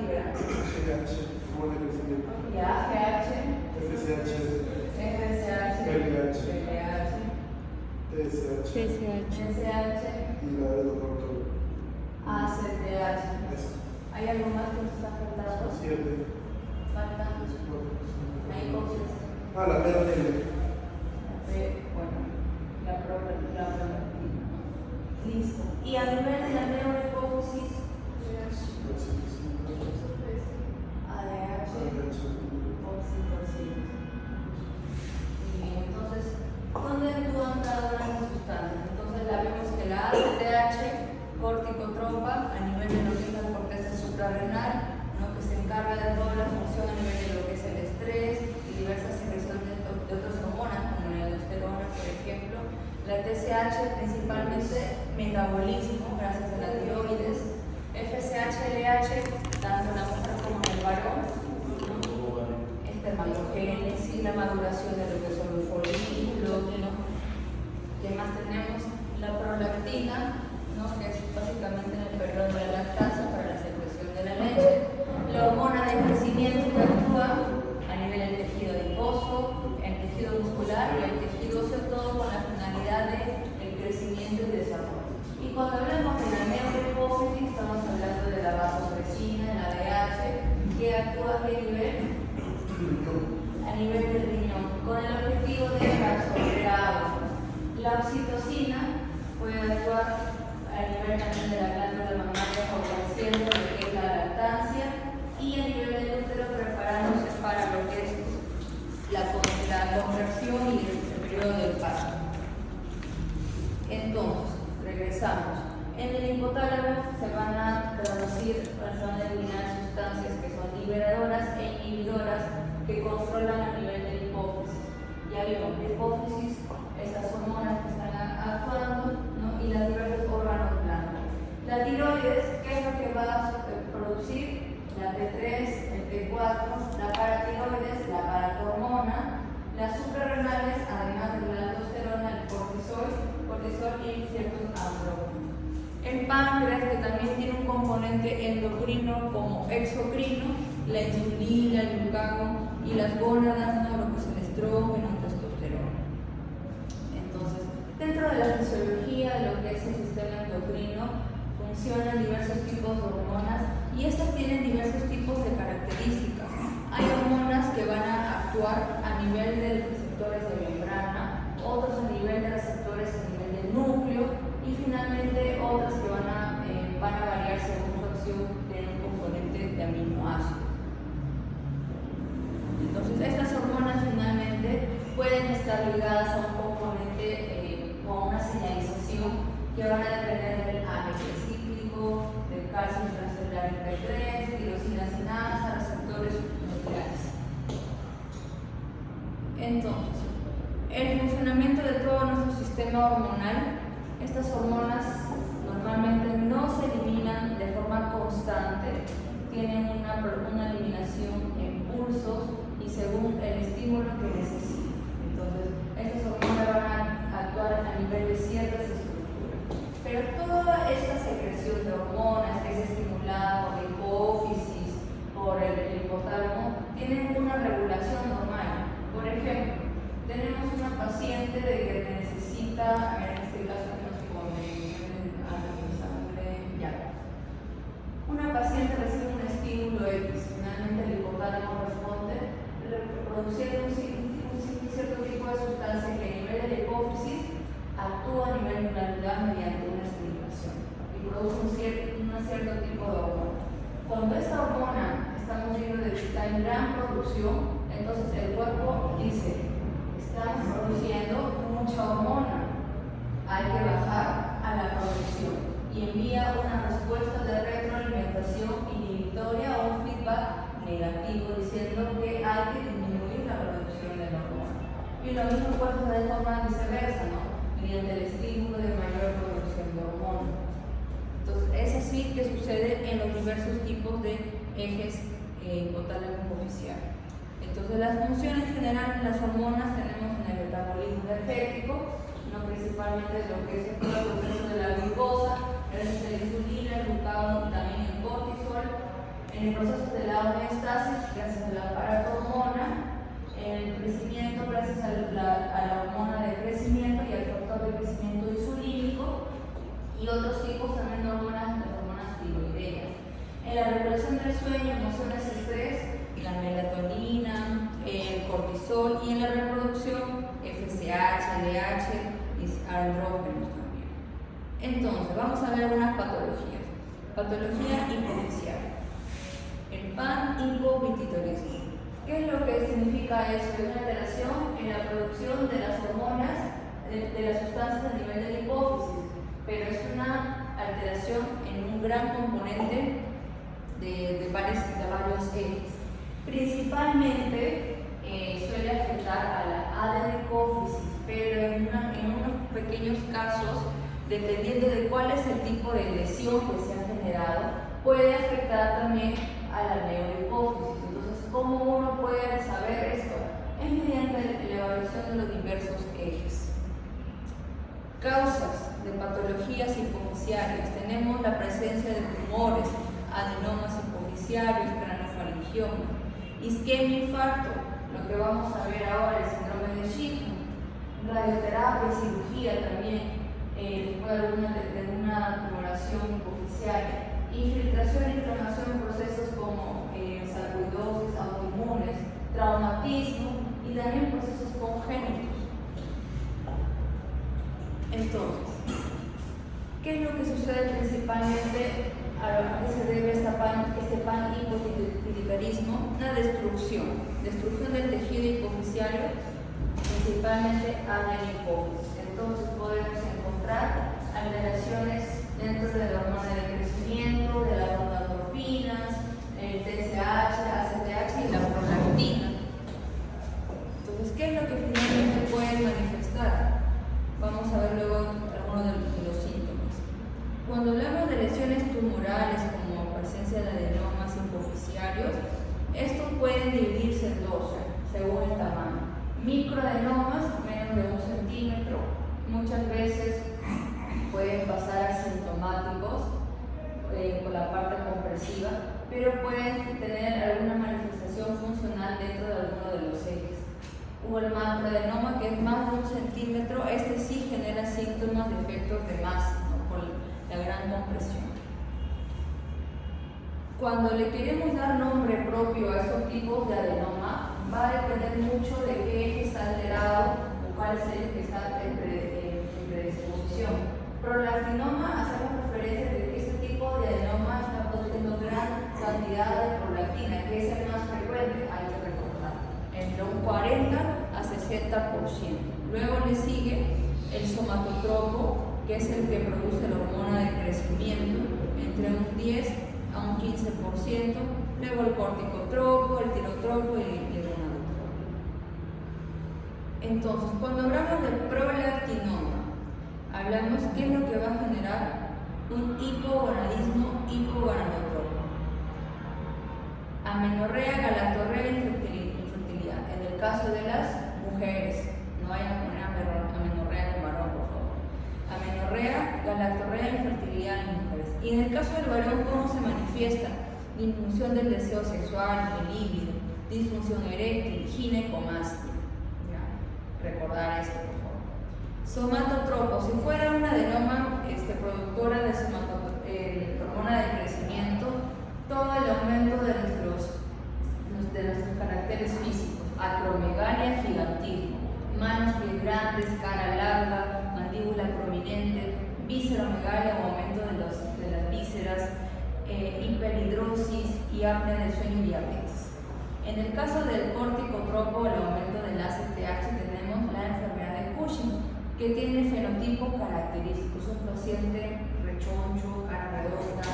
liberan? GH, hormona de crecimiento. Ya, GH, FSH, FSH, LH, LH, TSH. SH, Y la de doctor. ACTH. Eso. ¿Hay algo más que nos está faltando? 7. Faltando. Hay cosas. Ah, la mera L. Bueno, la prolactina. Listo. Y a nivel de la neurohipófisis, ADH, oxitocina. Muy bien, entonces, ¿dónde actúan cada una de las sustancias? Entonces, la vemos que la ACTH, corticotropa, a nivel de lo que es la corteza suprarrenal, ¿no? Que se encarga de toda la función a nivel de lo que es el estrés y diversas secreciones de otras hormonas, como la aldosterona, por ejemplo. La TSH, principalmente metabolismo, gracias a la tiroides. FSH, LH, tanto en la mujer como en el varón, espermatogénesis, la maduración de lo que son los folículos, ¿no? ¿Qué más tenemos? La prolactina, ¿no? Que es básicamente en el periodo de la lactancia para la secreción de la leche. La hormona de crecimiento que actúa a nivel del tejido adiposo, el tejido muscular y el tejido óseo, todo con la finalidad del crecimiento y desarrollo. Y cuando hablamos de la neurohipófisis, estamos hablando de la vasopresina, de la ADH, que actúa a qué nivel? A nivel del riñón, con el objetivo de absorber agua. La oxitocina puede actuar a nivel también de la glándula mamaria, favoreciendo lo que es la lactancia, y a nivel del útero, preparándose para lo que es la conversión y el periodo del parto. Entonces, regresamos. En el hipotálamo se van a traducir, se van a eliminar sustancias que son liberadoras e inhibidoras que controlan a nivel de la hipófisis. Ya vimos la hipófisis, estas hormonas que están actuando, ¿no? Y los diversos órganos blandos. La tiroides, ¿qué es lo que va a producir? La T3, el T4, la paratiroides, la paratormona, las suprarrenales, además de la aldosterona, el cortisol y ciertos andrógenos. El páncreas, que también tiene un componente endocrino como exocrino, la insulina, el glucagón y las gónadas, ¿no? Lo que es el estrógeno, el testosterona. Entonces, dentro de la fisiología de lo que es el sistema endocrino, funcionan diversos tipos de hormonas y estas tienen diversos tipos de características. Hay hormonas que van a actuar a nivel de receptores de membrana, otros a nivel de receptores a nivel del núcleo y finalmente otras que van a variar según su acción de un componente de aminoácidos. Entonces, estas hormonas finalmente pueden estar ligadas a un componente o a una señalización que van a depender del AMP cíclico, del calcio intracelular MP3, tirosina sinasa, receptores nucleares. Entonces, el funcionamiento de todo nuestro sistema hormonal, estas hormonas normalmente no se eliminan de forma constante, tienen una eliminación en pulsos y según el estímulo que necesiten. Entonces, estas hormonas van a actuar a nivel de ciertas estructuras. Pero toda esta secreción de hormonas que es estimulada por la hipófisis, por el hipotálamo, tienen una regulación normal. Por ejemplo, tenemos una paciente de que necesita, en este caso que nos pone sangre, ya. Una paciente recibe un estímulo X, finalmente el hipotálamo responde produciendo un cierto tipo de sustancia que a nivel de la hipófisis actúa a nivel glandular mediante una estimulación y produce un cierto tipo de hormona. Cuando esta hormona estamos viendo que está en gran producción, entonces el cuerpo dice: estamos produciendo mucha hormona, hay que bajar a la producción, y envía una respuesta de retroalimentación inhibitoria o un feedback negativo diciendo que hay que disminuir la producción de la hormona. Y lo mismo puede ser de forma viceversa, ¿no? Mediante el estímulo de mayor producción de hormona. Entonces, es así que sucede en los diversos tipos de ejes hipotálamo-hipofisial. Entonces, las funciones generales de las hormonas tenemos en el metabolismo energético, ¿no? Principalmente lo que es el proceso de la glucosa, gracias a la insulina, el glucagón y también el cortisol. En En el proceso de la homeostasis, gracias a la paratormona, el crecimiento gracias a la hormona de crecimiento y al factor de crecimiento insulínico, y otros tipos también de hormonas, las hormonas tiroideas. En la regulación del sueño, emociones, estrés, la melatonina, el cortisol, y en la reproducción, FSH, LH y andrógenos también. Entonces, vamos a ver algunas patologías. Patología hipofisial. El panhipopituitarismo. ¿Qué es lo que significa eso? Es una alteración en la producción de las hormonas, de las sustancias a nivel de la hipófisis, pero es una alteración en un gran componente de varios ejes. Principalmente suele afectar a la adenohipófisis, pero en unos pequeños casos, dependiendo de cuál es el tipo de lesión que se ha generado, puede afectar también a la neurohipófisis. Entonces, ¿cómo uno puede saber esto? Es mediante la evaluación de los diversos ejes. Causas de patologías hipofisiales. Tenemos la presencia de tumores, adenomas hipofisiarios, craniofaringiomas, isquemia, infarto, lo que vamos a ver ahora, el síndrome de Schiff, radioterapia, cirugía también, después de una tumoración hipofisiaria, infiltración e inflamación en procesos como sarcoidosis, autoinmunes, traumatismo y también procesos congénitos. Entonces, ¿qué es lo que sucede principalmente? ¿A qué se debe este panhipopituitarismo? Una destrucción del tejido hipofisiario, principalmente adenohipófisis. Entonces podemos encontrar alteraciones dentro de la hormona de crecimiento, de las gonadotropina, el TSH, ACTH y la prolactina. Entonces, ¿qué es lo que finalmente puede manifestar? Vamos a ver luego algunos de los síntomas. Cuando hablamos de lesiones tumorales como presencia de adenomas hipofisiarios, estos pueden dividirse en dos, según el tamaño. Microadenomas, menos de 1 centímetro, muchas veces pueden pasar asintomáticos por la parte compresiva, pero pueden tener alguna manifestación funcional dentro de alguno de los ejes. O el macroadenoma, que es más de 1 centímetro, este sí genera síntomas de efectos de masa, ¿no? Por la gran compresión. Cuando le queremos dar nombre propio a estos tipos de adenoma, va a depender mucho de qué eje está alterado o cuál es el que está en predisposición. Prolactinoma, hacemos referencia de que este tipo de adenoma está produciendo gran cantidad de prolactina, que es el más frecuente, hay que recordar, entre un 40 a 60%. Luego le sigue el somatotropo, que es el que produce la hormona de crecimiento, entre un 10 a un 15%, luego el corticotropo, el tirotropo y el gonadotropo. Entonces, cuando hablamos de prolactinoma, hablamos qué es lo que va a generar un hipogonadismo hipogonadotropo. Amenorrea, galactorrea y infertilidad. En el caso de las mujeres, no vayan a poner amenorrea con varón, por favor. Amenorrea, galactorrea y infertilidad en las mujeres. Y en el caso del varón, ¿cómo se manifiesta? Disminución del deseo sexual, el líbido, disfunción eréctil, ginecomastia. Recordar esto, por favor. Somatotropo, si fuera una adenoma productora de hormona de crecimiento, todo el aumento de nuestros caracteres físicos, acromegalia, gigantismo, manos pies grandes, cara larga, mandíbula prominente, visceromegalia o aumento de las vísceras, hiperhidrosis y apnea del sueño y diabetes. En el caso del corticotropo, el aumento del ACTH, tenemos la enfermedad de Cushing, que tiene fenotipos característicos. Un paciente rechoncho, cara redonda,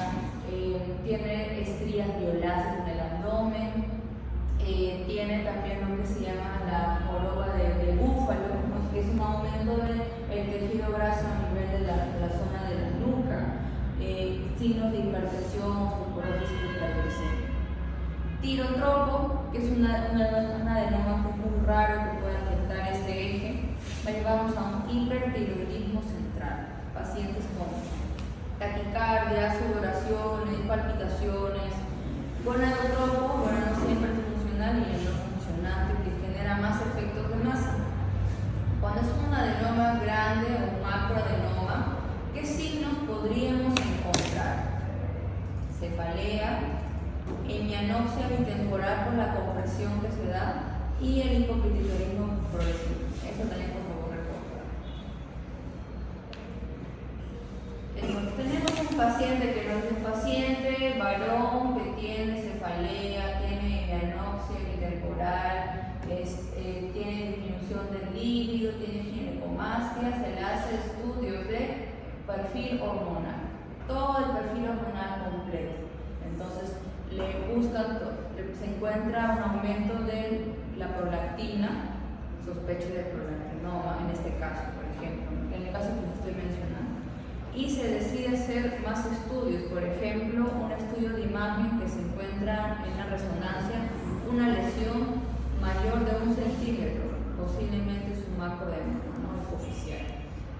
tiene estrías violáceas en el abdomen, tiene también lo que se llama la joroba de búfalo, ¿no? Que es un aumento del tejido graso a nivel de la zona de la nuca, signos de hipertensión, osteoporosis y hiperglicemia. Tirotropo, que es una adenoma que es muy raro que puede afectar este eje, la llevamos a un hipertiroidismo central, pacientes con taquicardia, sudoraciones, palpitaciones, con mianopsia bitemporal por la compresión que se da y el hipopituitarismo progresivo. Eso también, por favor, recordar. Entonces, tenemos un paciente que no es un paciente varón que tiene cefalea, tiene mianopsia bitemporal, tiene disminución del líquido, tiene ginecomastia, se le hace estudios de perfil hormonal, todo el perfil hormonal completo. Entonces, se encuentra un aumento de la prolactina, sospecha de prolactinoma en este caso, por ejemplo, en el caso que les estoy mencionando. Y se decide hacer más estudios, por ejemplo, un estudio de imagen que se encuentra en la resonancia, una lesión mayor de 1 centímetro, posiblemente es un macroedema, no es oficial.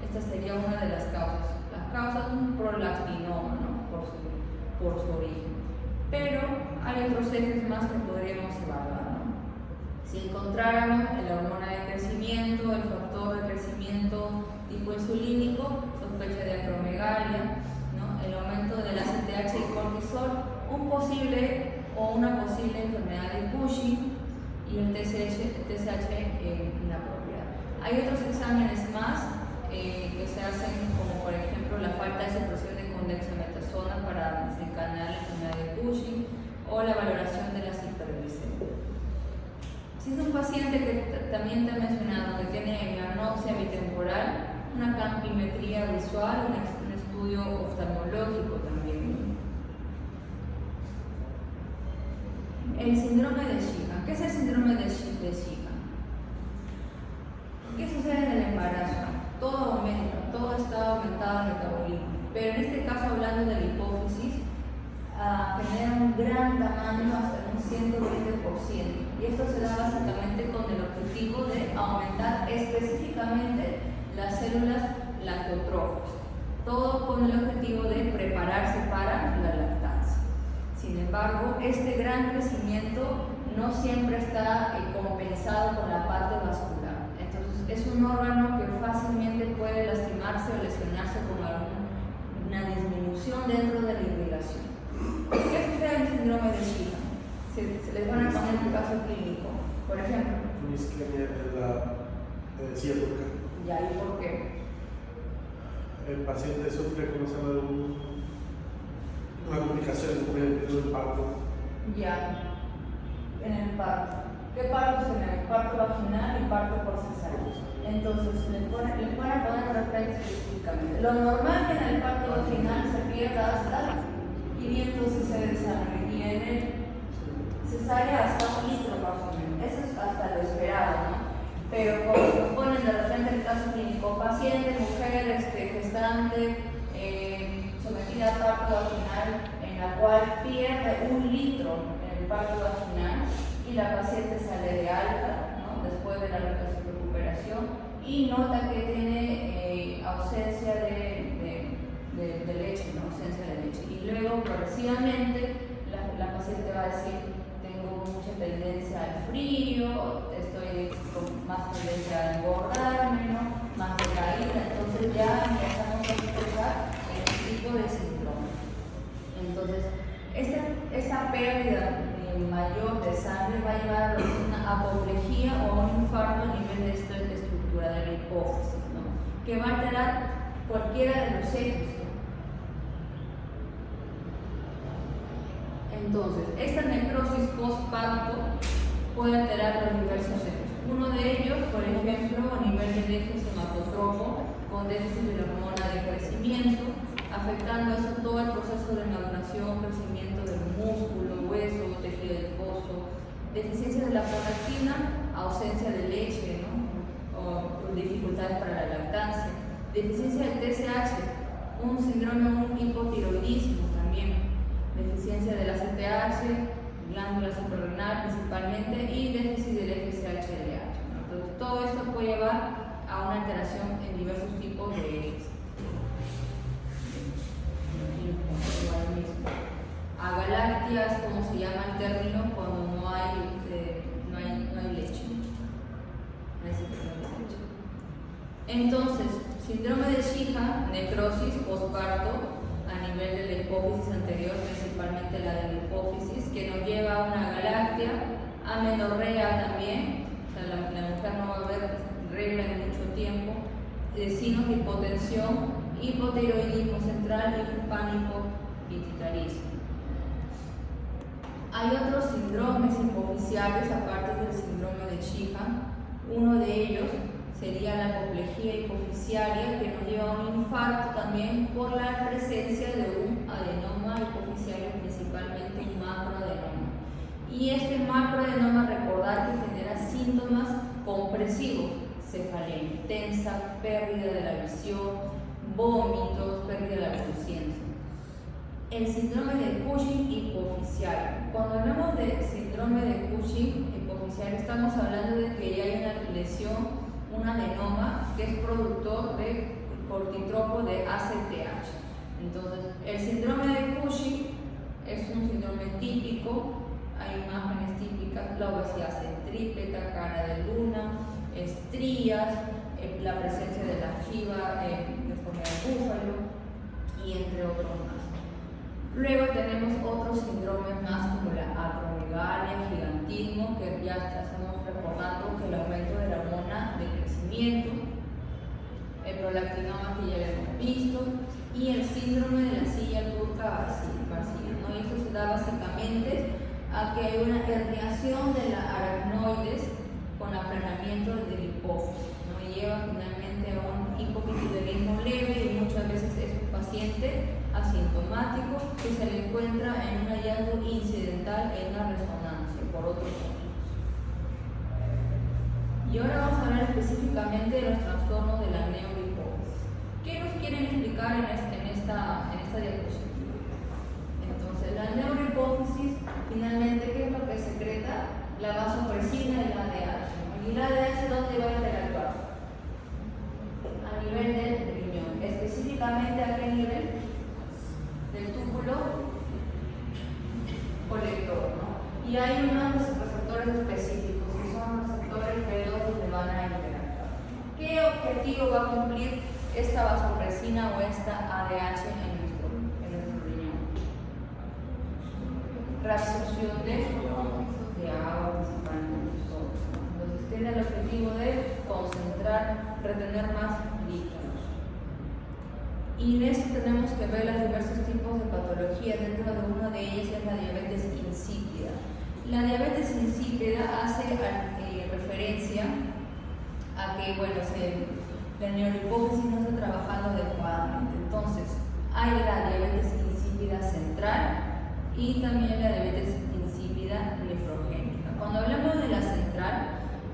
Esta sería una de las causas. Las causas son un prolactinoma, ¿no? por su origen. Pero hay otros ejes más que podríamos evaluar, ¿no? Si encontráramos la hormona de crecimiento, el factor de crecimiento tipo insulínico, sospecha de acromegalia, ¿no? El aumento del ACTH y cortisol, una posible enfermedad de Cushing y el TSH inapropiado. Hay otros exámenes más que se hacen, como por ejemplo la falta de secreción de condexametasona para desencadenar la enfermedad de Cushing o la valoración de las hiperglicemias. Si es un paciente que también te he mencionado, que tiene mianopsia bitemporal, una campimetría visual, un estudio oftalmológico también. El síndrome de Sheehan. ¿Qué es el síndrome de Sheehan? ¿Qué sucede en el embarazo? Todo aumenta, todo está aumentado el metabolismo, pero en este caso, hablando de la hipófisis, genera un gran tamaño hasta un 120%, y esto se da básicamente con el objetivo de aumentar específicamente las células lactotrofas, todo con el objetivo de prepararse para la lactancia. Sin embargo, este gran crecimiento no siempre está compensado con la parte vascular. Entonces, es un órgano que fácilmente puede lastimarse o lesionarse con alguna disminución dentro de la irrigación. ¿Qué sucede en el síndrome de Sheehan? Se les van a poner un caso clínico, por ejemplo. Una isquemia de la ciática. ¿Ya? ¿Y por qué? El paciente sufre una complicación en el parto. Ya, en el parto. ¿Qué partos tenemos? Parto vaginal y parto por cesárea. Entonces, les van a poner referencia específicamente. Lo normal es que en el parto vaginal se pierda hasta 500 cc de sangre y en el cesárea hasta 1 litro más o menos. Eso es hasta lo esperado, ¿no? Pero como nos ponen de repente el caso clínico, paciente, mujer, gestante, sometida a parto vaginal, en la cual pierde 1 litro en el parto vaginal y la paciente sale de alta, ¿no? Después de la recuperación, y nota que tiene ausencia de leche, ¿no? Ausencia de leche. Y luego, progresivamente, la paciente va a decir: tengo mucha tendencia al frío, estoy con más tendencia a engordarme, ¿no? Más decaída. Entonces ya empezamos a sospechar el tipo de síndrome. Entonces, esta pérdida mayor de sangre va a llevar a una apoplejía o un infarto a nivel de esta estructura de la hipófisis, ¿no? Que va a alterar cualquiera de los ejes, ¿no? Entonces, esta necrosis postparto puede alterar los diversos ejes. Uno de ellos, por ejemplo, a nivel del eje somatotropo, con déficit de la hormona de crecimiento, afectando eso todo el proceso de maduración, crecimiento del músculo, hueso, tejido adiposo, deficiencia de la prolactina, ausencia de leche, ¿no? O dificultades para la lactancia, deficiencia del TSH, un síndrome, un hipotiroidismo también, deficiencia del ACTH, glándula suprarrenal principalmente, y déficit del FSH-LH, ¿no? Entonces, todo esto puede llevar a una alteración en diversos tipos de ejes. Agaláctea es como se llama el término cuando no hay leche. No hay síndrome de leche. Entonces, síndrome de Sheehan, necrosis postparto, a nivel de la hipófisis anterior, principalmente la de la hipófisis, que nos lleva a una galáctea, amenorrea también, o sea, la mujer no va a haber regla en mucho tiempo, signos de hipotensión, hipotiroidismo central y un pánico pituitarismo. Hay otros síndromes hipoficiales aparte del síndrome de Sheehan. Uno de ellos sería la apoplejía hipoficiaria, que nos lleva a un infarto también por la presencia de un adenoma hipoficiario, principalmente un macroadenoma. Y este macroadenoma, recordar que genera síntomas compresivos, cefalea intensa, pérdida de la visión, vómitos, pérdida de la conciencia. El síndrome de Cushing hipoficiario. Cuando hablamos de síndrome de Cushing hipoficiario, estamos hablando de que ya hay una lesión, un adenoma que es productor de cortitropo de ACTH. Entonces, el síndrome de Cushing es un síndrome típico, hay imágenes típicas, la obesidad centrípeta, cara de luna, estrías, la presencia de la jiba de forma de búfalo y entre otros más. Luego tenemos otros síndromes más como la acromegalia, gigantismo, que ya estamos recordando que el aumento de la hormona de crecimiento, el prolactinoma que ya hemos visto, y el síndrome de la silla turca vacía, ¿no? Y esto se da básicamente a que hay una herniación de la aracnoides con aplanamiento del hipófisis, ¿no? Y lleva finalmente a un hipopituitarismo leve y muchas veces es un paciente asintomático que se le encuentra en un hallazgo incidental en la resonancia por otros motivos. Y ahora vamos a hablar específicamente de los trastornos de la neurohipófisis. ¿Qué nos quieren explicar en esta diapositiva? Entonces, la neurohipófisis, finalmente, ¿qué es lo que secreta? La vasopresina y la ADH. ¿Y la ADH dónde va a interactuar? A nivel del riñón. Específicamente, ¿a qué nivel? Del túbulo colector, ¿no? Y hay unos receptores específicos, que son receptores B2 donde van a interactuar. ¿Qué objetivo va a cumplir esta vasopresina o esta ADH en nuestro riñón? Reabsorción de agua principalmente. Entonces tiene el objetivo de concentrar, retener más líquidos. Y en esto tenemos que ver los diversos tipos de patología. Dentro de una de ellas es la diabetes insípida. La diabetes insípida hace referencia a que, bueno, la neurohipófisis no está trabajando adecuadamente. Entonces, hay la diabetes insípida central y también la diabetes insípida nefrogénica. Cuando hablamos de la central,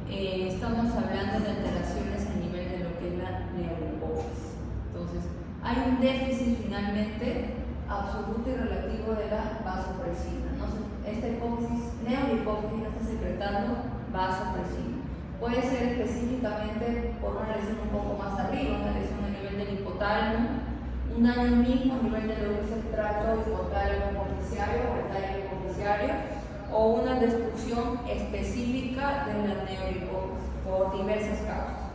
estamos hablando de alteraciones a nivel de lo que es la neurohipófisis. Entonces, hay un déficit finalmente absoluto y relativo de la vasopresina. Esta neurohipófisis no está secretando vasopresina. Puede ser específicamente por una lesión un poco más arriba, una lesión a nivel del hipotálamo, un daño mismo a nivel de lo que es el tracto hipotálamo hipoficiario o el tallo hipoficiario, o una destrucción específica de la neurohipófisis por diversas causas.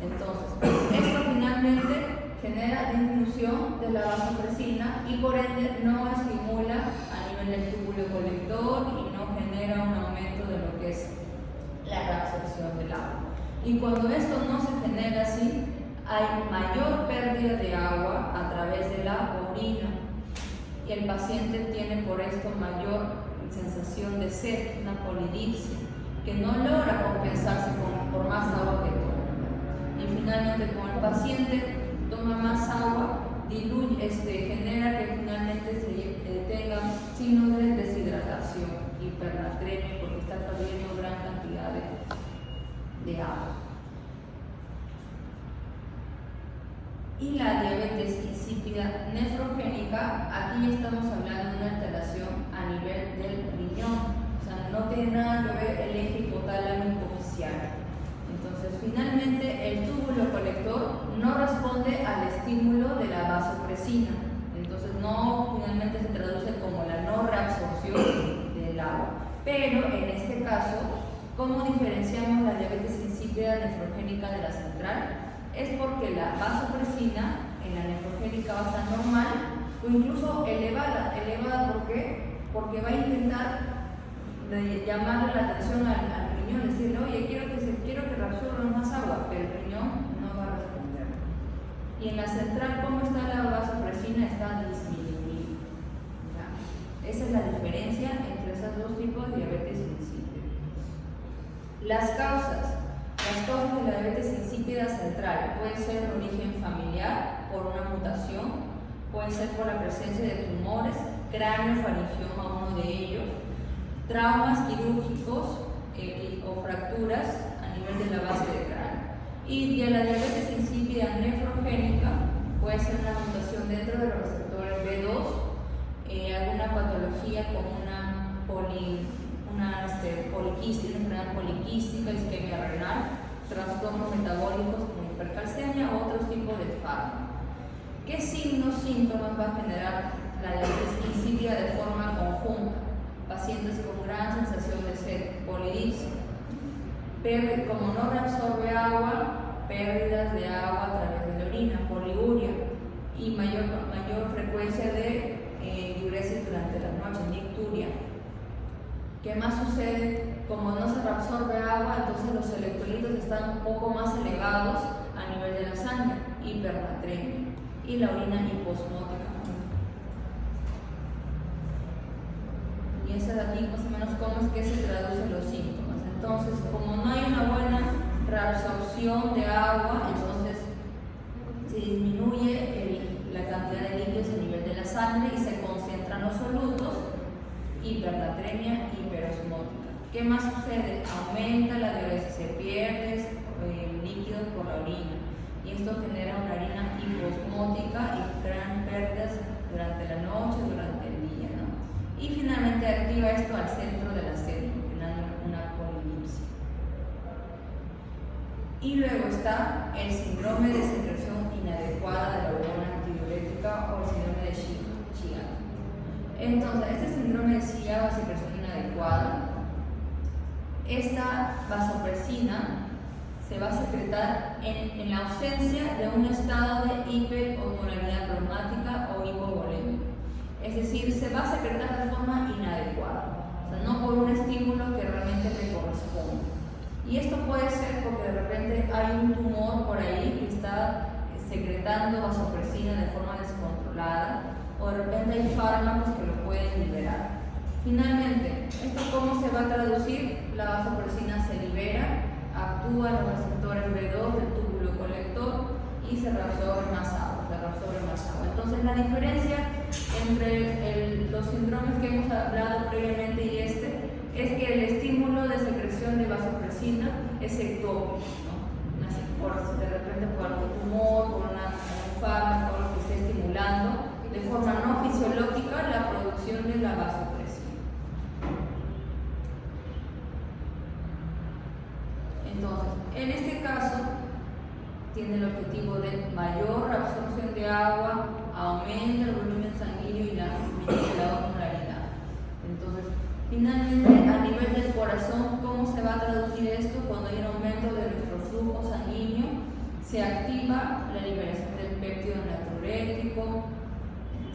Entonces, esto finalmente genera disminución de la vasopresina y por ende no estimula a nivel del túbulo colector y no genera un aumento de lo que es la reabsorción del agua. Y cuando esto no se genera así, hay mayor pérdida de agua a través de la orina y el paciente tiene por esto mayor sensación de sed, una polidipsia, que no logra compensarse por más agua que toma. Y finalmente, como el paciente toma más agua, genera que finalmente tenga signos de deshidratación, hipernatremia, porque está perdiendo gran cantidad de agua. Y la diabetes insípida nefrogénica, aquí estamos hablando de una alteración a nivel del riñón, o sea, no tiene nada que ver el eje hipotálamo hipoficiario. Entonces, finalmente, el túbulo colector no responde al estímulo de la vasopresina. Entonces, finalmente se traduce como la no reabsorción del agua. Pero, en este caso, ¿cómo diferenciamos la diabetes insípida nefrogénica de la central? Es porque la vasopresina en la nefrogénica va a estar normal o incluso elevada. ¿Por qué? Porque va a intentar llamarle la atención al riñón, decirle, oye, quiero que reabsorban más agua, pero el riñón no va a responder. Y en la central, ¿cómo está la vasopresina? Está disminuida. ¿Ya? Esa es la diferencia entre esos dos tipos de diabetes insípida. Las causas de la diabetes insípida central pueden ser de origen familiar, por una mutación, pueden ser por la presencia de tumores, cráneo-faringioma, uno de ellos, traumas quirúrgicos o fracturas a nivel de la base del cráneo. Y de la diabetes insípida nefrogénica puede ser una mutación dentro de los receptores B2, alguna patología como una poliquística, una enfermedad poliquística, isquemia renal, trastornos metabólicos como hipercalcemia o otros tipos de fármacos. ¿Qué signos, síntomas va a generar la diabetes insípida de forma conjunta? Pacientes con gran sensación de sed, polidipsia, como no reabsorbe agua, pérdidas de agua a través de la orina, poliuria y mayor frecuencia de diuresis durante la noche, nicturia. ¿Qué más sucede? Como no se reabsorbe agua, entonces los electrolitos están un poco más elevados a nivel de la sangre, hipernatremia, y la orina hiposmótica. Y esa de aquí más o menos cómo es que se traducen los síntomas. Entonces, como no hay una buena reabsorción de agua, entonces se disminuye la cantidad de líquidos a nivel de la sangre y se concentran los solutos, hipernatremia, hiperosmótica. ¿Qué más sucede? Aumenta la diuresis, se pierde líquidos por la orina y esto genera una orina hiposmótica y crean pérdidas durante la noche, durante el día, ¿no? Y finalmente activa esto al centro de la célula, generando una polidipsia. Y luego está el síndrome de secreción inadecuada de la hormona antidiurética o el síndrome de Chiari. Entonces, este síndrome de Chiari o secreción inadecuada, esta vasopresina se va a secretar en la ausencia de un estado de hiperosmolaridad plasmática o hipovolemia. Es decir, se va a secretar de forma inadecuada, o sea, no por un estímulo que realmente le corresponde. Y esto puede ser porque de repente hay un tumor por ahí que está secretando vasopresina de forma descontrolada, o de repente hay fármacos que lo pueden liberar. Finalmente, ¿esto cómo se va a traducir? La vasopresina se libera, actúa en los receptores B2 del túbulo colector y se reabsorbe más agua. Entonces, la diferencia entre los síndromes que hemos hablado previamente y es que el estímulo de secreción de vasopresina es ectópico, ¿no? De repente por algún tumor, por un fármaco, lo que esté estimulando de forma no fisiológica la producción de la vasopresina. Entonces, en este caso, tiene el objetivo de mayor absorción de agua, aumenta el volumen sanguíneo y la osmolaridad. Entonces, finalmente, a nivel del corazón, ¿cómo se va a traducir esto? Cuando hay un aumento de nuestro flujo sanguíneo, se activa la liberación del péptido natriurético,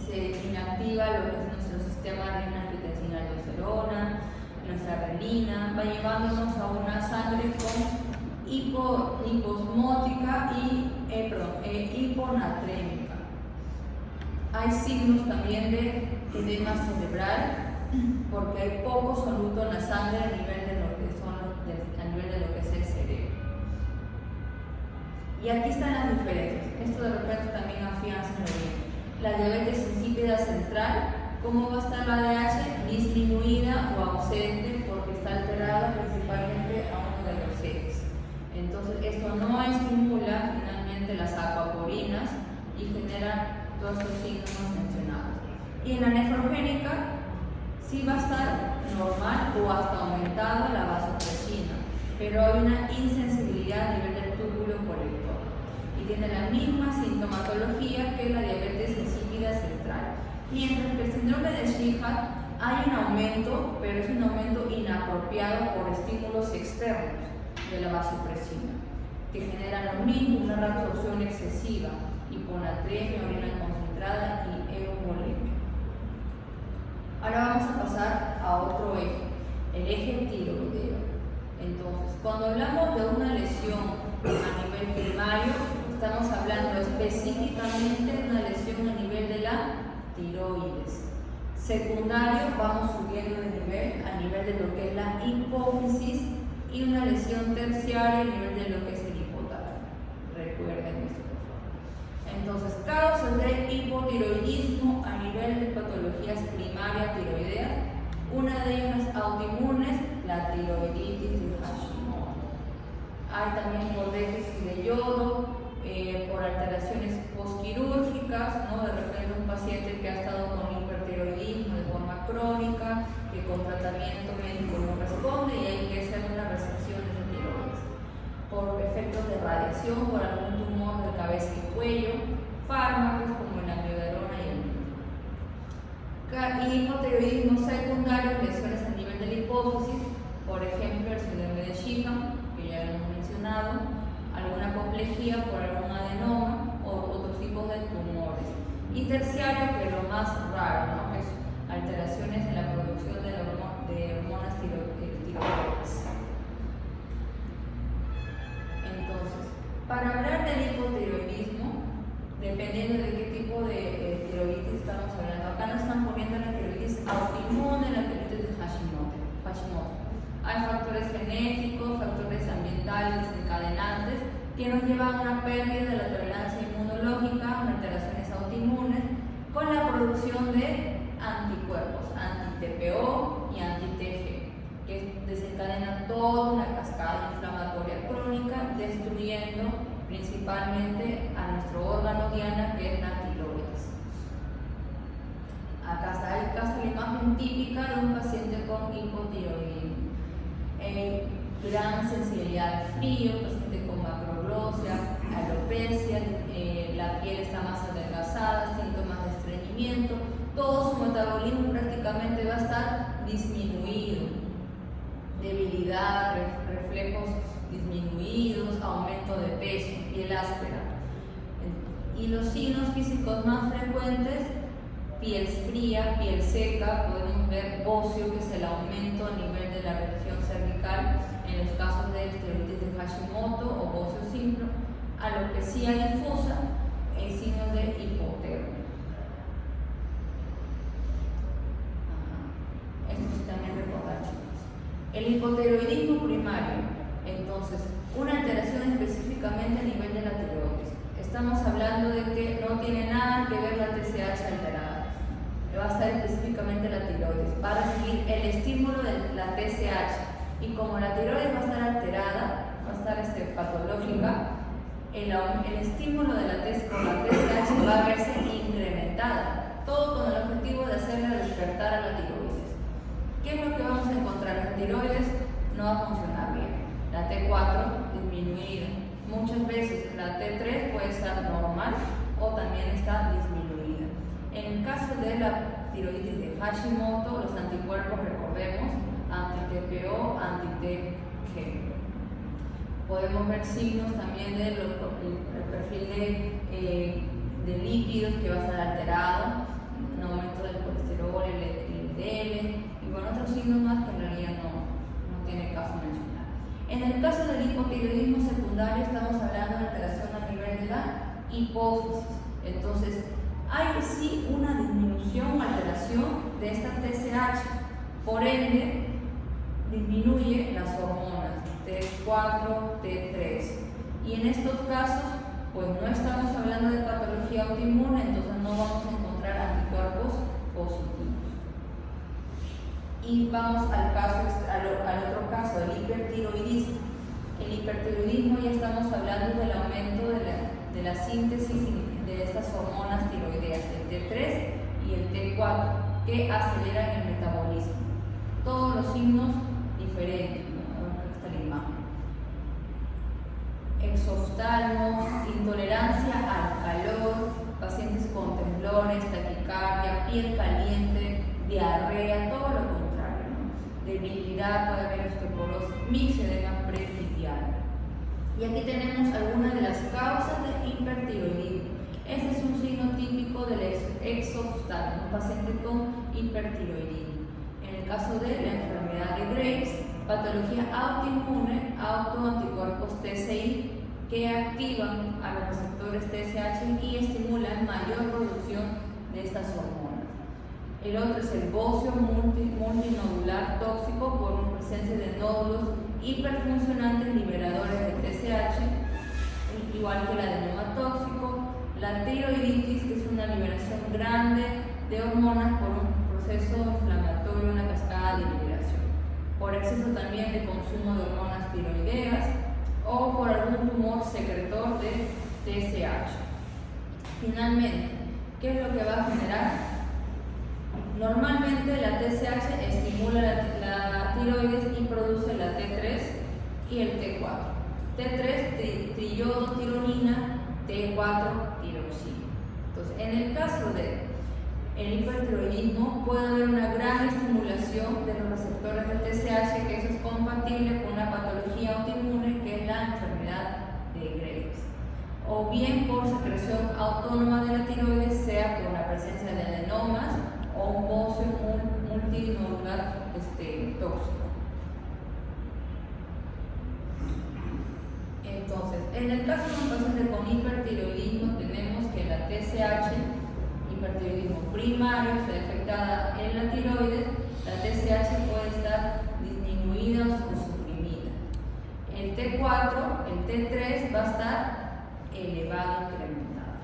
se inactiva lo que es nuestro sistema renina-angiotensina-aldosterona, nuestra renina, va llevándonos a una sangre con hiposmótica y hiponatrémica. Hay signos también de edema cerebral porque hay poco soluto en la sangre a nivel de lo que es el cerebro. Y aquí están las diferencias. Esto de repente también afianza muy bien. La diabetes insípida central, ¿cómo va a estar la ADH? Disminuida o ausente porque está alterada principalmente a uno de los ejes. Entonces, esto no estimula finalmente las acuaporinas y genera todos estos signos mencionados. Y en la nefrogénica, sí va a estar normal o hasta aumentada la vasopresina, pero hay una insensibilidad a nivel del túbulo colector y tiene la misma sintomatología que la diabetes insípida central. Mientras que el síndrome de Chiari hay un aumento, pero es un aumento inapropiado por estímulos externos de la vasopresina, que generan lo mismo, una reabsorción excesiva, hiponatremia, orina concentrada y eumolemia. Ahora vamos a pasar a otro eje, el eje tiroideo. Entonces, cuando hablamos de una lesión a nivel primario, estamos hablando específicamente de una lesión a nivel de la tiroides. Secundario, vamos subiendo de nivel a nivel de lo que es la hipófisis, y una lesión terciaria a nivel de lo que es el hipotálamo. Recuerden esto, por favor. Entonces, causas de hipotiroidismo a nivel de patologías primarias tiroideas. Una de ellas autoinmunes, la tiroiditis de Hashimoto. Hay también por déficit de yodo, por alteraciones postquirúrgicas, ¿no? De repente un paciente que ha estado con hipertiroidismo de forma crónica, que con tratamiento médico no responde y hay que hacer una resección de tiroides. Por efectos de radiación, por algún tumor de cabeza y cuello, fármacos como la amiodarona y el hipotiroidismo secundario, lesiones a nivel de la hipófisis, por ejemplo el síndrome de Sheehan, que ya lo hemos mencionado, alguna apoplejía por algún adenoma o otros tipos de tumores. Y terciario, que es lo más raro, ¿no? Que es alteraciones en la producción de hormonas tiroideas. Entonces, para hablar del hipotiroidismo, dependiendo de qué tipo de tiroiditis estamos hablando, acá nos están poniendo la tiroiditis autoinmune, la tiroiditis de Hashimoto. Hay factores genéticos, factores ambientales desencadenantes que nos llevan a una pérdida de la tolerancia inmunológica, alteraciones autoinmunes, con la producción de anticuerpos, anti-TPO y anti-TG, que desencadenan toda una cascada inflamatoria crónica, destruyendo principalmente a nuestro órgano diana, que es la tiroides. Acá está la imagen típica de un paciente con hipotiroidismo. Gran sensibilidad al frío, paciente con macroglosia, alopecia, la piel está más adelgazada, síntomas de estreñimiento, todo su metabolismo prácticamente va a estar disminuido, debilidad, reflejos disminuidos, aumento de peso, piel áspera. Y los signos físicos más frecuentes: piel fría, piel seca, podemos ver bocio, que es el aumento a nivel de la región cervical en los casos de tiroiditis de Hashimoto o bocio simple, alopecia difusa y signos de hipotermia. Esto sí también recordar, chicos. El hipotiroidismo primario, entonces, una alteración específicamente a nivel de la tiroides. Estamos hablando de que no tiene nada que ver la TSH alterada, que va a estar específicamente la tiroides, va a recibir el estímulo de la TSH, y como la tiroides va a estar alterada, va a estar patológica, el estímulo de la TSH va a verse incrementada, todo con el objetivo de hacerla despertar a la tiroides. ¿Qué es lo que vamos a encontrar? La tiroides no va a funcionar bien, la T4 disminuida, muchas veces la T3 puede estar normal o también está disminuida. En el caso de la tiroiditis de Hashimoto, los anticuerpos, recordemos, anti-TPO, anti-TG. Podemos ver signos también del perfil de lípidos, que va a estar alterado, un aumento del colesterol, el LDL, y bueno, otros signos más que en realidad no tiene caso mencionar. En el caso del hipotiroidismo secundario, estamos hablando de alteración a nivel de la hipófisis. Entonces, hay sí una disminución o alteración de esta TSH, por ende, disminuye las hormonas T4, T3. Y en estos casos, pues no estamos hablando de patología autoinmune, entonces no vamos a encontrar anticuerpos positivos. Y vamos al otro caso, el hipertiroidismo. El hipertiroidismo, ya estamos hablando del aumento de la síntesis de estas hormonas tiroideas, el T3 y el T4, que aceleran el metabolismo. Todos los signos diferentes, ¿no? Aquí está la imagen. Exoftalmos, intolerancia al calor, pacientes con temblores, taquicardia, piel caliente, diarrea, todo lo contrario, ¿no? Debilidad, puede haber osteoporosis, mixedema prefiliar. Y aquí tenemos algunas de las causas de hipertiroidismo. Este es un signo típico del exoftalmo, un paciente con hipertiroidismo. En el caso de la enfermedad de Graves, patología autoinmune, autoanticuerpos TSI que activan a los receptores TSH y estimulan mayor producción de estas hormonas. El otro es el bocio multinodular tóxico por una presencia de nódulos hiperfuncionantes liberadores de TSH, igual que el adenoma tóxico, la tiroiditis, que es una liberación grande de hormonas por un proceso inflamatorio, una cascada de liberación, por exceso también de consumo de hormonas tiroideas o por algún tumor secretor de TSH. Finalmente, ¿qué es lo que va a generar? Normalmente la TSH estimula la tiroides y produce la T3 y el T4. T3 triodotironina, T4 tiroxina. Entonces, en el caso de el hipertiroidismo puede haber una gran estimulación de los receptores del TSH, que eso es compatible con una patología autoinmune que es la enfermedad de Graves, o bien por secreción autónoma de la tiroides, sea por la presencia de adenomas o un bocio multinodular tóxico. Entonces, en el caso de un paciente con hipertiroidismo, tenemos que la TSH, hipertiroidismo primario, está afectada en la tiroides, la TSH puede estar disminuida o suprimida. El T4, el T3 va a estar elevado, incrementado.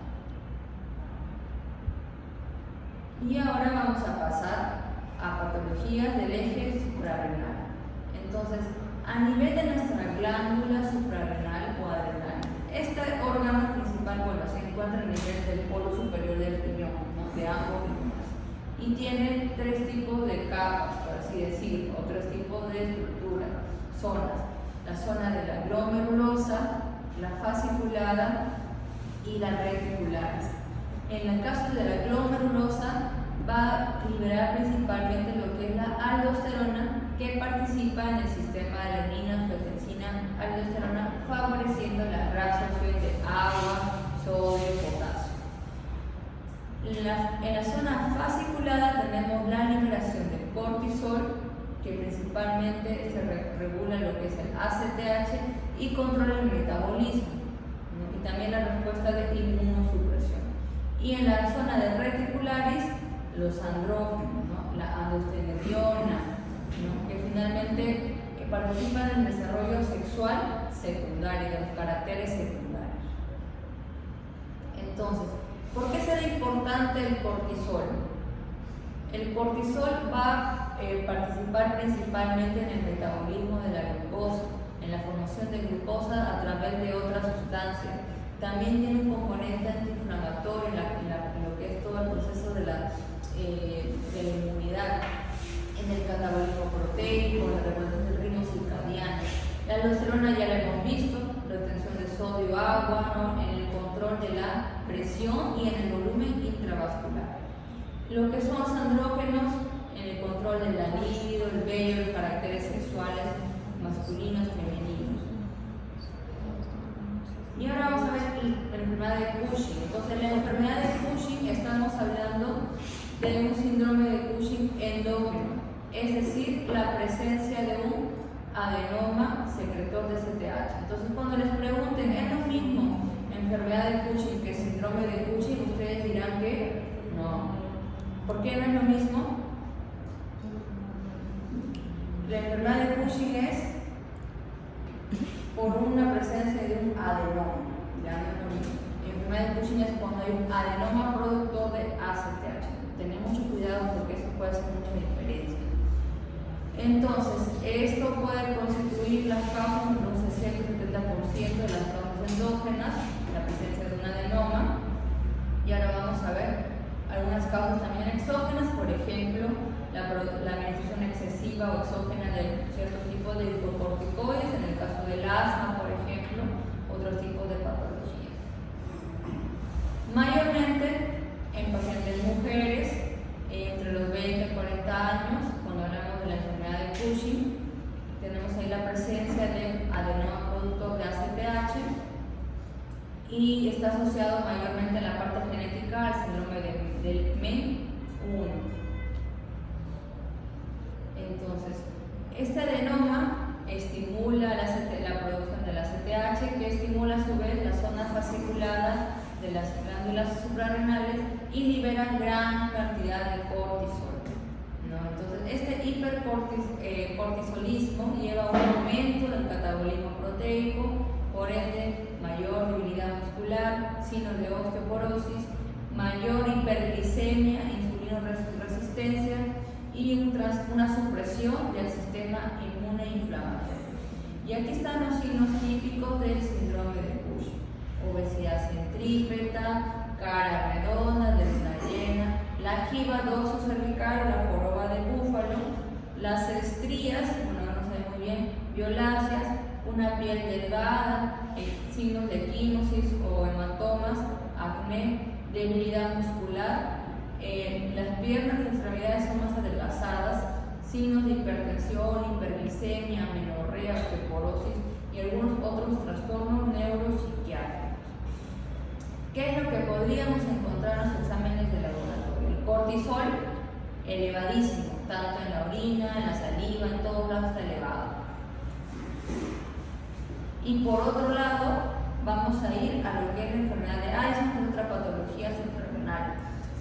Y ahora vamos a pasar a patologías del eje suprarrenal. Entonces, a nivel de nuestra glándula suprarrenal o adrenal, este órgano principal, se encuentra a nivel del polo superior del riñón, de ambos riñones, y tiene tres tipos de capas, por así decirlo, o tres tipos de estructuras, zonas: la zona de la glomerulosa, la fasciculada y la reticulares. En el caso de la glomerulosa, va a liberar principalmente lo que es la aldosterona, que participa en el sistema de adenina, angiotensina, aldosterona, favoreciendo la reabsorción de agua, sodio, potasio. En la zona fasciculada tenemos la liberación de cortisol, que principalmente se regula lo que es el ACTH y controla el metabolismo, y también la respuesta de inmunosupresión. Y en la zona de reticularis, los andrógenos, la androstenediona, que finalmente participan en el desarrollo sexual secundario, de los caracteres secundarios. Entonces, ¿por qué será importante el cortisol? El cortisol va a participar principalmente en el metabolismo de la glucosa, en la formación de glucosa a través de otras sustancias. También tiene un componente antiinflamatorio en lo que es todo el proceso de la inmunidad, en el catabolismo proteico, en la regulación del ritmo circadiano. La aldosterona ya la hemos visto, retención de sodio, agua, en el control de la presión y en el volumen intravascular. Lo que son los andrógenos, en el control de la libido, el vello, los caracteres sexuales masculinos, femeninos. Y ahora vamos a ver la enfermedad de Cushing. Entonces, en la enfermedad de Cushing estamos hablando de un síndrome de Cushing endógeno, es decir, la presencia de un adenoma secretor de CTH. Entonces, cuando les pregunten, ¿es lo mismo enfermedad de Cushing que síndrome de Cushing? Ustedes dirán que no. ¿Por qué no es lo mismo? La enfermedad de Cushing es por una presencia de un adenoma. Ya no es lo mismo. La enfermedad de Cushing es cuando hay un adenoma productor de ACTH. Tener mucho cuidado porque eso puede hacer mucha diferencia. Entonces, esto puede constituir las causas, no sé, 70% de las causas endógenas, la presencia de un adenoma. Y ahora vamos a ver algunas causas también exógenas, por ejemplo, la administración excesiva o exógena de ciertos tipos de glucocorticoides, en el caso del asma, por ejemplo, otros tipos de patologías. Mayormente en pacientes mujeres entre los 20 y 40 años, cuando hablamos de la enfermedad de Cushing, tenemos ahí la presencia de adenoma productor de ACTH y está asociado mayormente en la parte genética al síndrome del MEN1. Entonces, este adenoma estimula la producción de la ACTH, que estimula a su vez las zonas fasciculadas de las glándulas suprarrenales y liberan gran cantidad de cortisol, ¿no? Entonces, este hipercortisolismo lleva a un aumento del catabolismo proteico, por ende, mayor debilidad muscular, signos de osteoporosis, mayor hiperglicemia, insulinoresistencia y una supresión del sistema inmune inflamatorio. Y aquí están los signos típicos del síndrome de Cush: obesidad centrípeta, cara redonda, de luna llena, la jiba dorso-cervical o la joroba de búfalo, las estrías, bueno, no se ve muy bien, violáceas, una piel delgada, signos de quimosis o hematomas, acné, debilidad muscular, las piernas y extremidades son más adelgazadas, signos de hipertensión, hiperglicemia, amenorrea, osteoporosis y algunos otros trastornos neuropsiquiátricos. ¿Qué es lo que podríamos encontrar en los exámenes de laboratorio? El cortisol elevadísimo, tanto en la orina, en la saliva, en todos lados está elevado. Y por otro lado, vamos a ir a lo que es la enfermedad de Alzheimer, que es otra patología suprarrenal.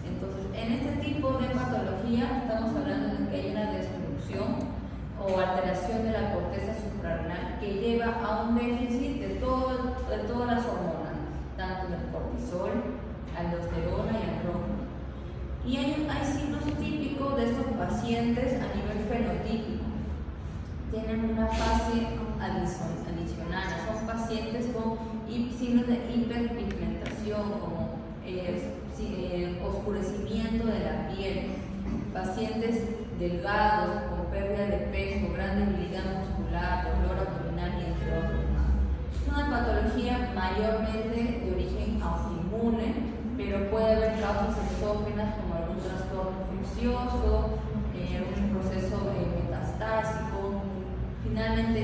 Entonces, en este tipo de patología estamos hablando de que hay una destrucción o alteración de la corteza suprarrenal que lleva a un déficit de todas las hormonas, tanto del cortisol, aldosterona y andrógeno. Y hay signos típicos de estos pacientes a nivel fenotípico. Tienen una fase adicional, son pacientes con signos de hiperpigmentación, como oscurecimiento de la piel, pacientes delgados, con pérdida de peso, gran debilidad muscular, dolor abdominal y entre otros más. Es una patología mayormente de origen autoinmune, pero puede haber causas exógenas como algún trastorno infeccioso, algún proceso metastásico. Finalmente,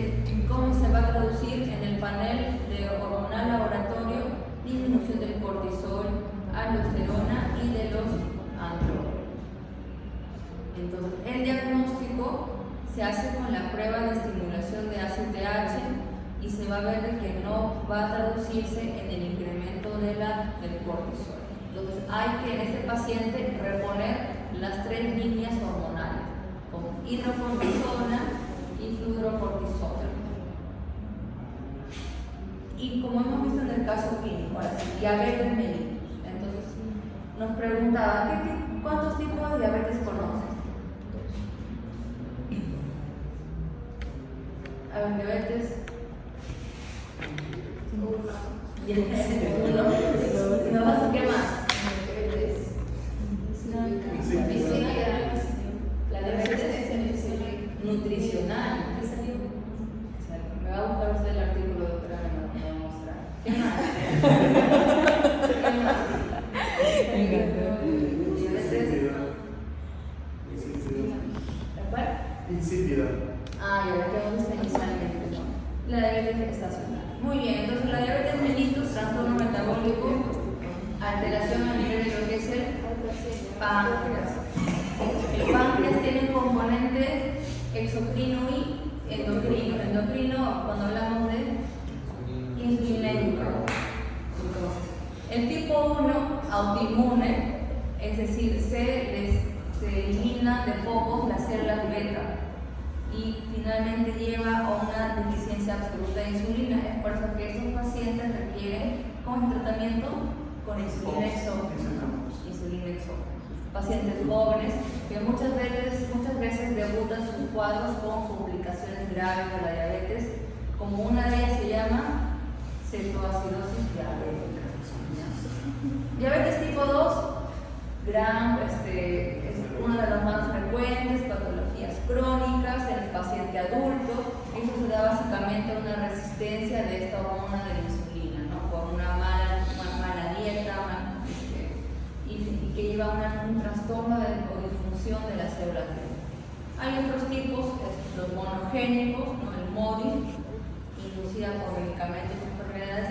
¿cómo se va a traducir en el panel de hormonal laboratorio? Disminución del cortisol, aldosterona y de los andrógenos. Entonces, el diagnóstico se hace con la prueba de estimulación de ACTH y se va a ver de que no va a traducirse en el incremento del cortisol. Entonces, hay que en este paciente reponer las 3 líneas hormonales, con hidrocortisona y fluorocortisona. Y como hemos visto en el caso clínico, diabetes mellitus. Entonces, nos preguntaban, ¿cuántos tipos de diabetes conocen? A ver, diabetes. Uno. ¿Qué más? La diabetes nutricional. Me va a buscar usted el artículo, doctora, me lo va a mostrar. ¿Qué más? Insípida. Ah, ya la que vamos a inicialmente, ¿no? La diabetes estacional. Muy bien, entonces la diabetes mellitus, trastorno metabólico, alteración a nivel de lo que es el páncreas. El páncreas tiene un componente exocrino y endocrino. Endocrino, cuando hablamos de insulinémico. El tipo 1, autoinmune, es decir, se eliminan de pocos las células beta y finalmente lleva a una deficiencia absoluta de insulina. Es por eso que esos pacientes requieren con tratamiento con insulina exógena. Pacientes jóvenes que muchas veces debutan sus cuadros con complicaciones graves de la diabetes, como una de ellas se llama cetoacidosis diabética. Diabetes tipo 2, es una de las más frecuentes, patologías crónicas en el paciente adulto. Eso se da básicamente a una resistencia de esta hormona de la insulina, ¿no? Por una mala dieta y que lleva a un trastorno o disfunción de las células beta. Hay otros tipos, los monogénicos, ¿no? El MODY, inducida por medicamentos y enfermedades,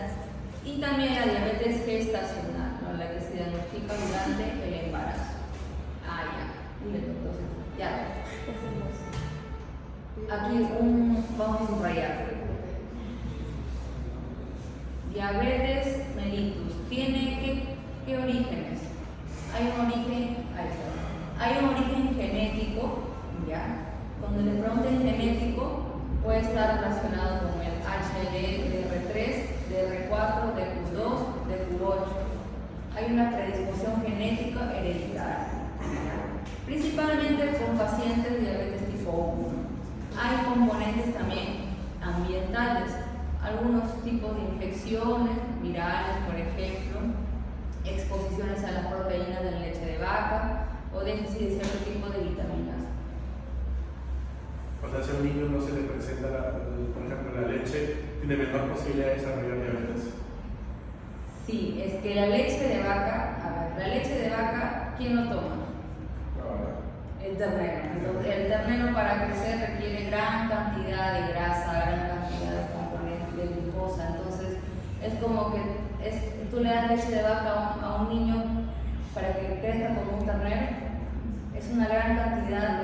y Y también la diabetes gestacional, ¿no? La que se diagnostica durante el embarazo. Ah, ya. Entonces, ya. Aquí vamos a subrayar. Diabetes mellitus. ¿Tiene qué orígenes? Hay un origen genético, ¿ya? Cuando le pregunten genético, puede estar relacionado con el HLA, DR3, DR4, DQ2, DQ8. Hay una predisposición genética hereditaria, ¿ya? Principalmente con pacientes de diabetes tipo 1. Hay componentes también ambientales, algunos tipos de infecciones virales, por ejemplo, exposiciones a las proteínas de la leche de vaca o déficit de cierto tipo de vitaminas. O sea, si a un niño no se le presenta, por ejemplo, la leche, tiene menor posibilidad de desarrollar diabetes. Sí, es que la leche de vaca, la leche de vaca, ¿quién lo toma? El ternero. Entonces, el ternero para crecer requiere gran cantidad de grasa, gran cantidad de componentes de glucosa. Entonces, es como que tú le das leche de vaca a un niño para que crezca como un ternero. Es una gran cantidad,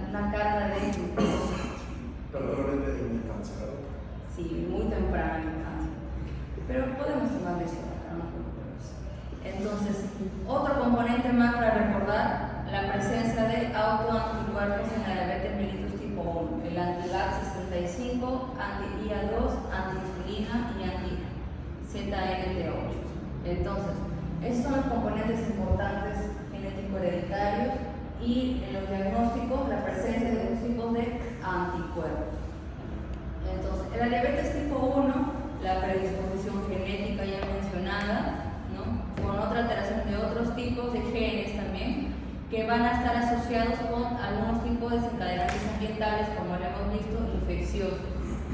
una carga de glucosa. Pero normalmente en la infancia, ¿verdad? Sí, muy temprano en la infancia. Pero podemos tomar leche de vaca, no nos preocupemos. Entonces, otro componente más para recordar, la presencia de autoanticuerpos en la diabetes mellitus tipo 1, el anti-LAT65, anti-IA2, anti-insulina y anti-ZLT8. Entonces, esos son los componentes importantes genético-hereditarios y en los diagnósticos la presencia de dos tipos de anticuerpos. Entonces, en la diabetes tipo 1, la predisposición genética ya mencionada, ¿no? Con otra alteración de otros tipos de genes también, que van a estar asociados con algunos tipos de desencadenantes ambientales, como lo hemos visto, infecciosos,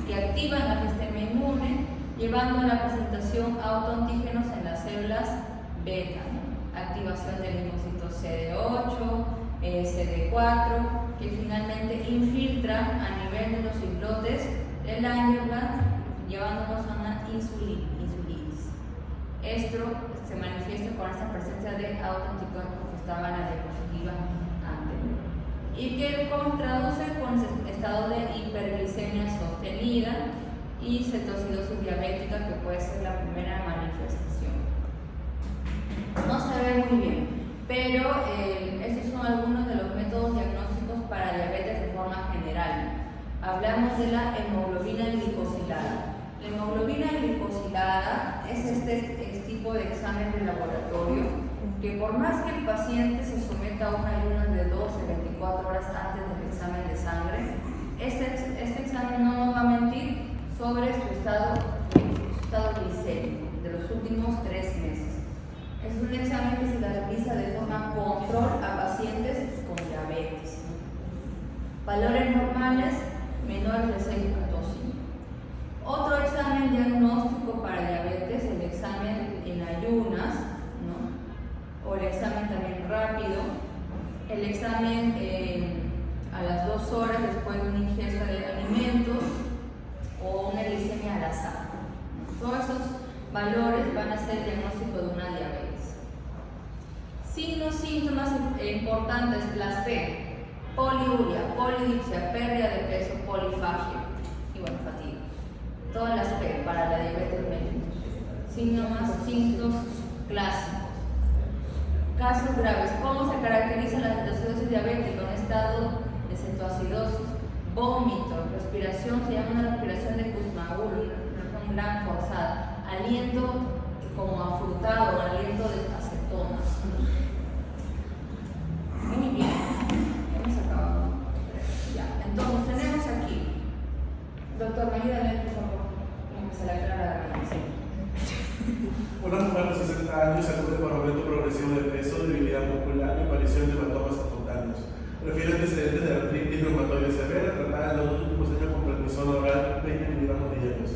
que activan el sistema inmune, llevando a la presentación autoantígenos en las células beta, ¿no? Activación del linfocito CD8, CD4, que finalmente infiltran a nivel de los islotes del Langerhans, llevándonos a una insulitis. Esto se manifiesta con esta presencia de autoanticuerpos que estaban en la diapositiva anterior. Y que cómo se traduce con estado de hiperglicemia sostenida y cetoacidosis diabética, que puede ser la primera manifestación. No se ve muy bien, pero estos son algunos de los métodos diagnósticos para diabetes de forma general. Hablamos de la hemoglobina glicosilada. La hemoglobina glicosilada es este tipo de examen de laboratorio que, por más que el paciente se someta a un ayuno de 12 a 24 horas antes del examen de sangre, este examen no nos va a mentir sobre su estado glicémico de los últimos 3 meses. Es un examen que se realiza de forma control a pacientes con diabetes. Valores normales menores de 6.5. Otro examen diagnóstico para diabetes, el examen en ayunas, ¿no? O el examen también rápido, el examen a las 2 horas después de una ingesta de alimentos o una glicemia al azar. Todos esos valores van a ser diagnóstico de una diabetes. Signos, síntomas importantes, las P: poliuria, polidipsia, pérdida de peso, polifagia y bueno, fatiga. Todas las P para la diabetes mellitus. Síntomas clásicos. Casos graves. ¿Cómo se caracteriza la cetoacidosis diabética? Un estado de cetoacidosis, vómito, respiración, se llama una respiración de Kussmaul, una respiración gran forzada, aliento como afrutado, aliento de acetona. Muy bien, hemos acabado. Ya, entonces tenemos aquí, doctor, me ayuda a leer, por favor, como que se le aclara la relación. Una mujer de 60 años acude con aumento progresivo de peso, debilidad muscular y aparición de hematomas espontáneos. Refiere antecedentes de artritis reumatoide severa, tratada en los últimos años con prednisona oral 20 miligramos diarios.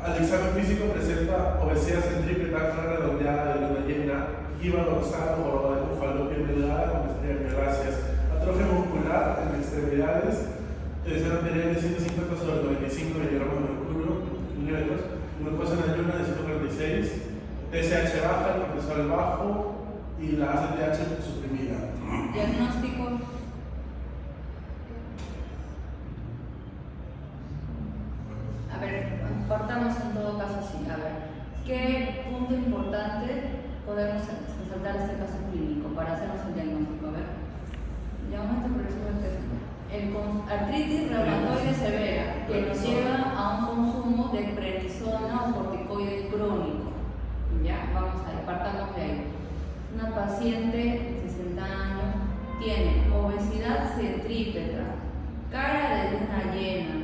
Al examen físico presenta obesidad centrípeta, cara redondeada de luna llena, jiba dorsal, joroba de falopio delgada con estrellas violáceas, atrofia muscular en extremidades, tensión arterial de 150 sobre 95 miligramos de mercurio, glucosa en ayuna de 146, TSH baja, el cortisol bajo y la ACTH suprimida. Diagnóstico. A ver, partamos en todo caso así. A ver, ¿qué punto importante podemos resaltar este caso clínico para hacernos el diagnóstico? A ver, ya un momento, el artritis reumatoide severa que nos lleva a un consumo de prednisona o corticoide crónico. Ya, vamos a ver, partamos de ahí. Una paciente de 60 años tiene obesidad centrípeta, cara de luna llena,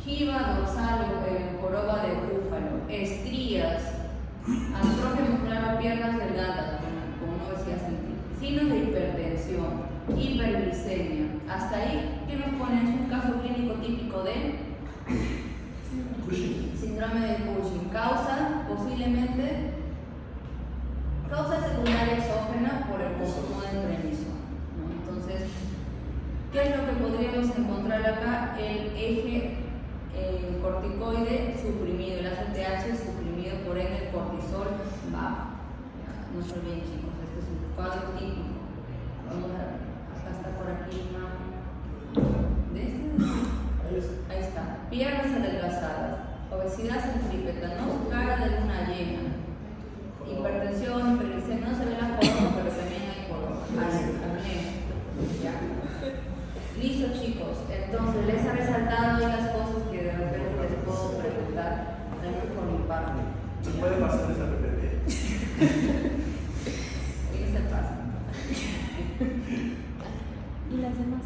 jiba dorsal o joroba de búfalo, estrías, atrofia muscular o piernas delgadas con una obesidad centrípeta, signos de hipertensión, hiperglicemia. Hasta ahí, ¿qué nos pone? Es un caso clínico típico de Cushing. síndrome de Cushing. Causa, posiblemente, causa secundaria exógena por el consumo de prednisona, ¿no? Entonces, ¿qué es lo que podríamos encontrar acá? El eje corticoide suprimido, el ACTH suprimido, por ende el cortisol bajo. Ya, no se olviden, chicos, este es un cuadro típico. Vamos a ver, acá está por aquí una de este. Ahí está. Piernas adelgazadas, obesidad centrípeta, ¿no? Cara de luna llena, hipertensión, hiperglicemia, no se ve la joroba, pero también hay joroba. Ya. Listo, chicos. Entonces, les he resaltado ahí las cosas que de repente les puedo preguntar, también por mi parte. ¿Se puede pasar esa PPT? ¿Qué se pasa? ¿Y las demás?